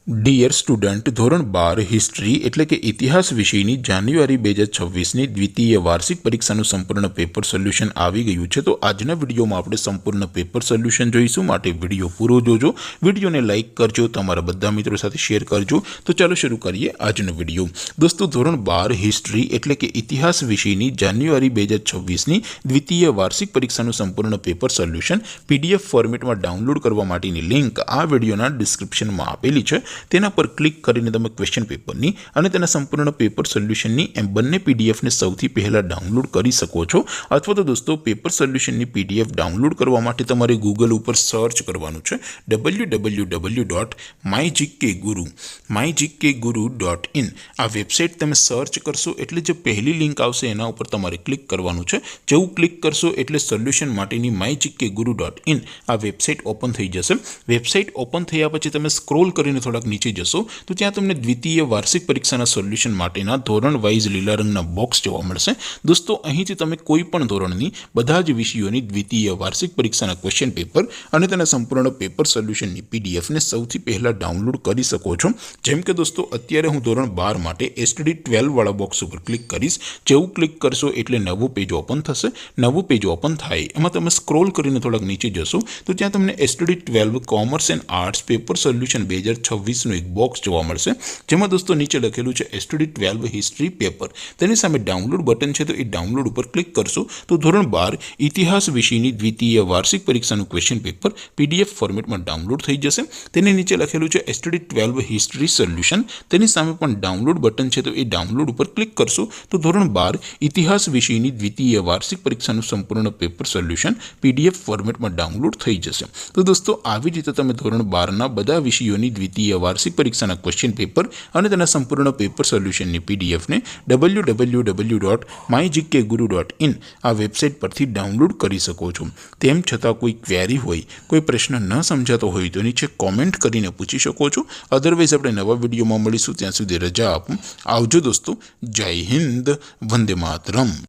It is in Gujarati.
ડિયર સ્ટુડન્ટ, ધોરણ 12 હિસ્ટ્રી એટલે કે ઇતિહાસ વિષયની જાન્યુઆરી 2026ની દ્વિતીય વાર્ષિક પરીક્ષાનું સંપૂર્ણ પેપર સોલ્યુશન આવી ગયું છે। તો આજના વિડીયોમાં આપણે સંપૂર્ણ પેપર સોલ્યુશન જોઈશું, માટે વિડીયો પૂરો જોજો, વિડીયોને લાઇક કરજો, તમારા બધા મિત્રો સાથે શેર કરજો। તો ચાલો શરૂ કરીએ આજનો વિડીયો। દોસ્તો, ધોરણ 12 હિસ્ટ્રી એટલે કે ઇતિહાસ વિષયની જાન્યુઆરી 2026ની દ્વિતીય વાર્ષિક પરીક્ષાનું સંપૂર્ણ પેપર સોલ્યુશન PDF ફોર્મેટમાં ડાઉનલોડ કરવા માટેની લિંક આ વિડીયોના ડિસ્ક્રિપ્શનમાં આપેલી છે। તેના પર ક્લિક કરીને તમે ક્વેશ્ચન પેપરની અને તેના સંપૂર્ણ પેપર સોલ્યુશનની એમ બંને પીડીએફને સૌથી પહેલાં ડાઉનલોડ કરી શકો છો। અથવા તો દોસ્તો, પેપર સોલ્યુશનની PDF ડાઉનલોડ કરવા માટે તમારે ગૂગલ ઉપર સર્ચ કરવાનું છે www.mygkguru.in। આ વેબસાઇટ તમે સર્ચ કરશો એટલે જે પહેલી લિંક આવશે એના ઉપર તમારે ક્લિક કરવાનું છે। જેવું ક્લિક કરશો એટલે સોલ્યુશન માટેની mygkguru.in આ વેબસાઇટ ઓપન થઈ જશે। વેબસાઇટ ઓપન થયા પછી તમે સ્ક્રોલ કરીને થોડાક નીચે જશો તો ત્યાં તમને દ્વિતીય વાર્ષિક પરીક્ષાના સોલ્યુશન માટેના ધોરણ વાઇઝ લીલા રંગના બોક્સ જોવા મળશે। દોસ્તો, અહીંથી તમે કોઈ પણ ધોરણની બધા જ વિષયોની દ્વિતીય વાર્ષિક પરીક્ષાના ક્વેશ્ચન પેપર અને તેના સંપૂર્ણ પેપર સોલ્યુશનની પીડીએફને સૌથી પહેલાં ડાઉનલોડ કરી શકો છો। જેમ કે દોસ્તો, અત્યારે હું ધોરણ 12 માટે STD 12 વાળા બોક્સ ઉપર ક્લિક કરીશ। જેવું ક્લિક કરશો એટલે નવું પેજ ઓપન થશે। નવું પેજ ઓપન થાય એમાં તમે સ્ક્રોલ કરીને થોડાક નીચે જશો તો ત્યાં તમને STD 12 commerce and arts paper solution 2026નું એક બોક્સ જોવા મળશે, જેમાં દોસ્તો નીચે લખેલું છે STD 12 હિસ્ટ્રી પેપર। તેની સામે ડાઉનલોડ બટન છે, તો એ ડાઉનલોડ ઉપર ક્લિક કરશો તો ધોરણ 12 ઇતિહાસ વિષયની દ્વિતીય વાર્ષિક પરીક્ષાનું ક્વેશ્ચન પેપર PDF ફોર્મેટમાં ડાઉનલોડ થઈ જશે। તેની નીચે લખેલું છે STD 12 હિસ્ટ્રી સોલ્યુશન। તેની સામે પણ ડાઉનલોડ બટન છે, તો એ ડાઉનલોડ ઉપર ક્લિક કરશો તો ધોરણ 12 ઇતિહાસ વિષયની દ્વિતીય વાર્ષિક પરીક્ષાનું સંપૂર્ણ પેપર સોલ્યુશન PDF ફોર્મેટમાં ડાઉનલોડ થઈ જશે। તો દોસ્તો, આવી રીતે તમે ધોરણ 12ના બધા વિષયોની દ્વિતીય વાર્ષિક પરીક્ષાના ક્વેશ્ચન પેપર અને તેના સંપૂર્ણ પેપર સોલ્યુશનની પીડીએફને www.mygkguru.in આ વેબસાઇટ પરથી ડાઉનલોડ કરી શકો છો। તેમ છતાં કોઈ ક્વેરી હોય, કોઈ પ્રશ્ન ન સમજાતો હોય તો નીચે કોમેન્ટ કરીને પૂછી શકો છો। અધરવાઇઝ આપણે નવા વિડીયોમાં મળીશું, ત્યાં સુધી રજા આપો। આવજો દોસ્તો, જય હિન્દ, વંદે માતરમ।